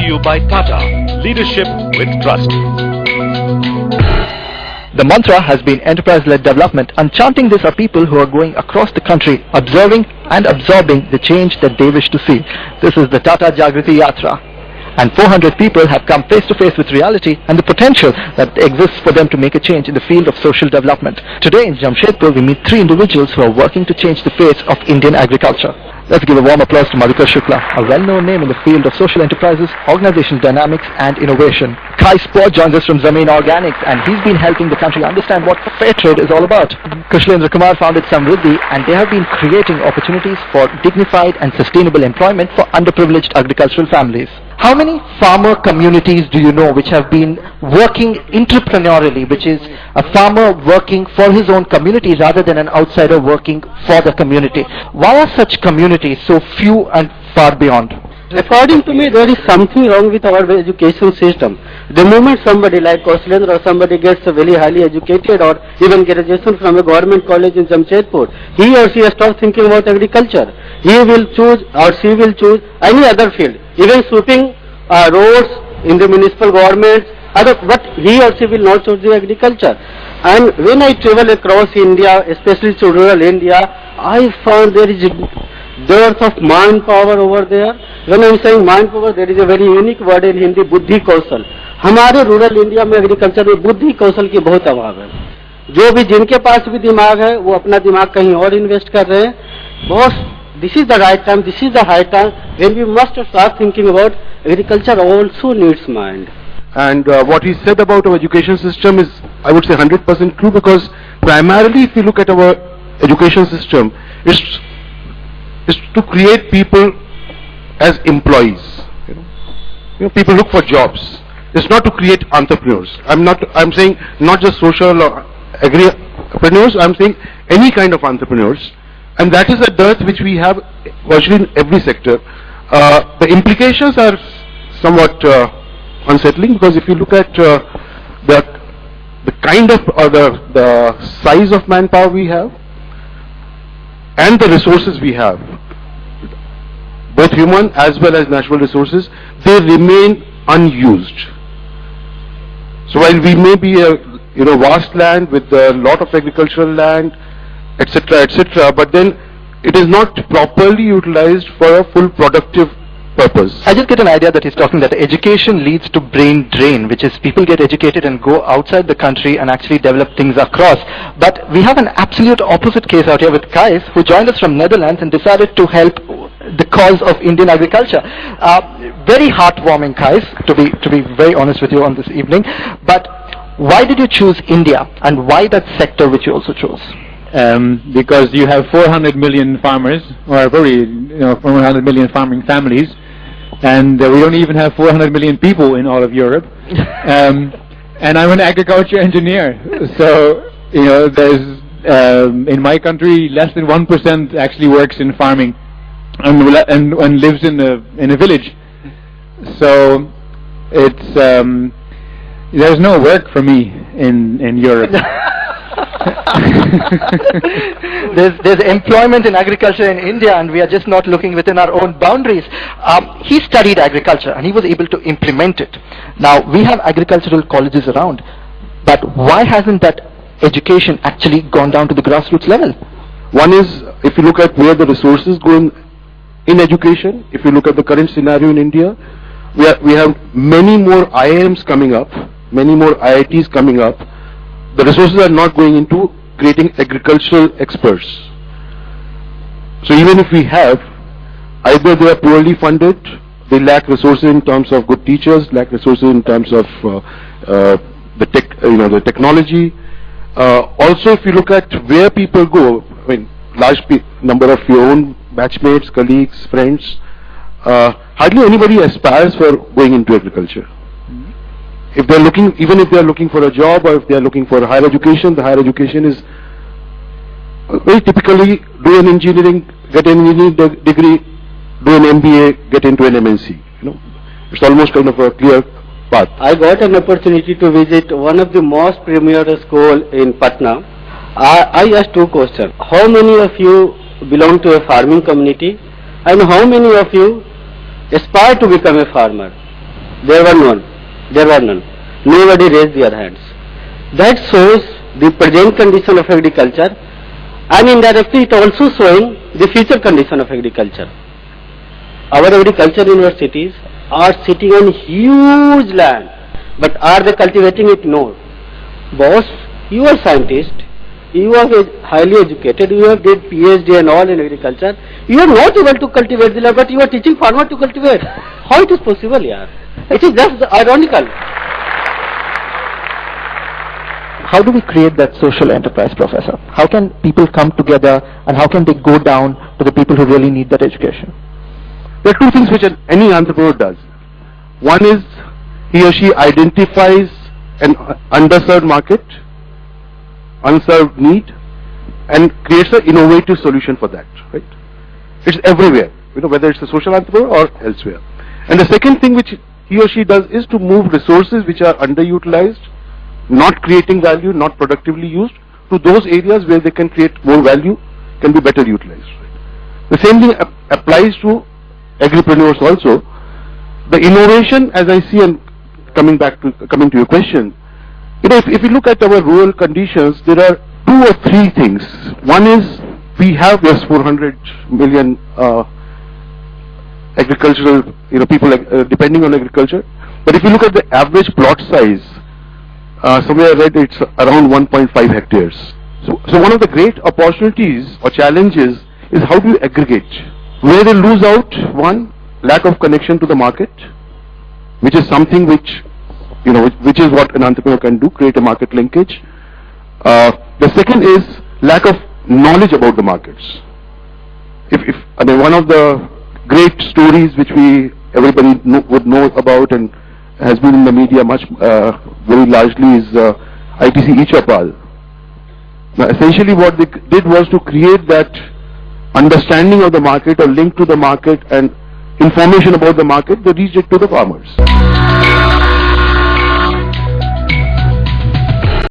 you by Tata. Leadership with trust. The mantra has been enterprise-led development, and chanting this are people who are going across the country, observing and absorbing the change that they wish to see. This is the Tata Jagriti Yatra. And 400 people have come face to face with reality and the potential that exists for them to make a change in the field of social development. Today in Jamshedpur, we meet 3 individuals who are working to change the face of Indian agriculture. Let's give a warm applause to Madhukar Shukla, a well-known name in the field of social enterprises, organization dynamics and innovation. Gijs Spoor joins us from Zameen Organics, and he's been helping the country understand what fair trade is all about. Kushlendra Kumar founded Samriddhi, and they have been creating opportunities for dignified and sustainable employment for underprivileged agricultural families. How many farmer communities do you know which have been working entrepreneurially, which is a farmer working for his own community rather than an outsider working for the community? Why are such communities so few and far beyond? According to me, there is something wrong with our education system. The moment somebody like Kushlendra or somebody gets very highly educated or even graduation from a government college in Jamshedpur, he or she starts thinking about agriculture. He will choose or she will choose any other field, even sweeping roads in the municipal government, but he or she will not choose the agriculture. And when I travel across India, especially to rural India, I found there is a dearth of manpower over there. When I am saying manpower, there is a very unique word in Hindi, बुद्धि कौशल. हमारे rural India में agriculture में बुद्धि कौशल की बहुत अभाव है. जो भी जिनके पास भी दिमाग है वो अपना दिमाग कहीं और इन्वेस्ट कर रहे हैं. Boss, this is the right time, this is the high time when we must start thinking about agriculture also needs mind. And what he said about our education system is, I would say, 100% true, because primarily if you look at our education system, it's to create people as employees. You know, people look for jobs. It's not to create entrepreneurs. I'm saying not just social or agripreneurs. I'm saying any kind of entrepreneurs, and that is a dearth which we have virtually in every sector. The implications are somewhat unsettling, because if you look at the kind of or the size of manpower we have and the resources we have, both human as well as natural resources, they remain unused. So while we may be a vast land with a lot of agricultural land, etc., but then it is not properly utilized for a full productive purpose. I just get an idea that he's talking that education leads to brain drain, which is people get educated and go outside the country and actually develop things across. But we have an absolute opposite case out here with Gijs, who joined us from Netherlands and decided to help the cause of Indian agriculture. Very heartwarming, Gijs, to be very honest with you on this evening. But why did you choose India, and why that sector which you also chose? Because you have 400 million farmers, or probably 400 million farming families, and we don't even have 400 million people in all of Europe. And I'm an agriculture engineer, so there's in my country less than 1% actually works in farming and lives in a village. So it's there's no work for me in Europe. There's employment in agriculture in India, and we are just not looking within our own boundaries. He studied agriculture and he was able to implement it. Now we have agricultural colleges around, but why hasn't that education actually gone down to the grassroots level? One is, if you look at where the resources go in education, if you look at the current scenario in India, we have many more IIMs coming up, many more IITs coming up. The resources are not going into creating agricultural experts. So even if we have, either they are poorly funded, they lack resources in terms of good teachers, lack resources in terms of the technology. Also, if you look at where people go, I mean, large number of your own batchmates, colleagues, friends, hardly anybody aspires for going into agriculture. If they're looking, even if they're looking for a job, or if they're looking for higher education, the higher education is very typically do an engineering, get an engineering degree, do an MBA, get into an MNC. It's almost kind of a clear path. I got an opportunity to visit one of the most premier school in Patna. I asked 2 questions. How many of you belong to a farming community, and how many of you aspire to become a farmer? There were none. There were none. Nobody raised their hands. That shows the present condition of agriculture, and indirectly it also showing the future condition of agriculture. Our agriculture universities are sitting on huge land, but are they cultivating it? No. Boss, you are scientist, you are highly educated, you have did PhD and all in agriculture, you are not able to cultivate the land, but you are teaching farmer to cultivate. How it is possible, yaar? It is just ironical. How do we create that social enterprise, Professor? How can people come together and how can they go down to the people who really need that education? There are two things which any entrepreneur does. One is he or she identifies an underserved market, unserved need, and creates an innovative solution for that. Right? It's everywhere, whether it's a social entrepreneur or elsewhere. And the second thing which he or she does is to move resources which are underutilized, not creating value, not productively used, to those areas where they can create more value, can be better utilized. Right? The same thing applies to agripreneurs also. The innovation, as I see, and coming to your question, if you look at our rural conditions, there are two or three things. One is we have 400 million agricultural, people depending on agriculture. But if you look at the average plot size, somewhere I read it's around 1.5 hectares. So one of the great opportunities or challenges is how do you aggregate? Where they lose out, one, lack of connection to the market, which is something which, which is what an entrepreneur can do, create a market linkage. The second is lack of knowledge about the markets. One of the great stories which everybody would know about and has been in the media very largely is ITC Ichapal. Now essentially what they did was to create that understanding of the market or link to the market and information about the market, they reached it to the farmers.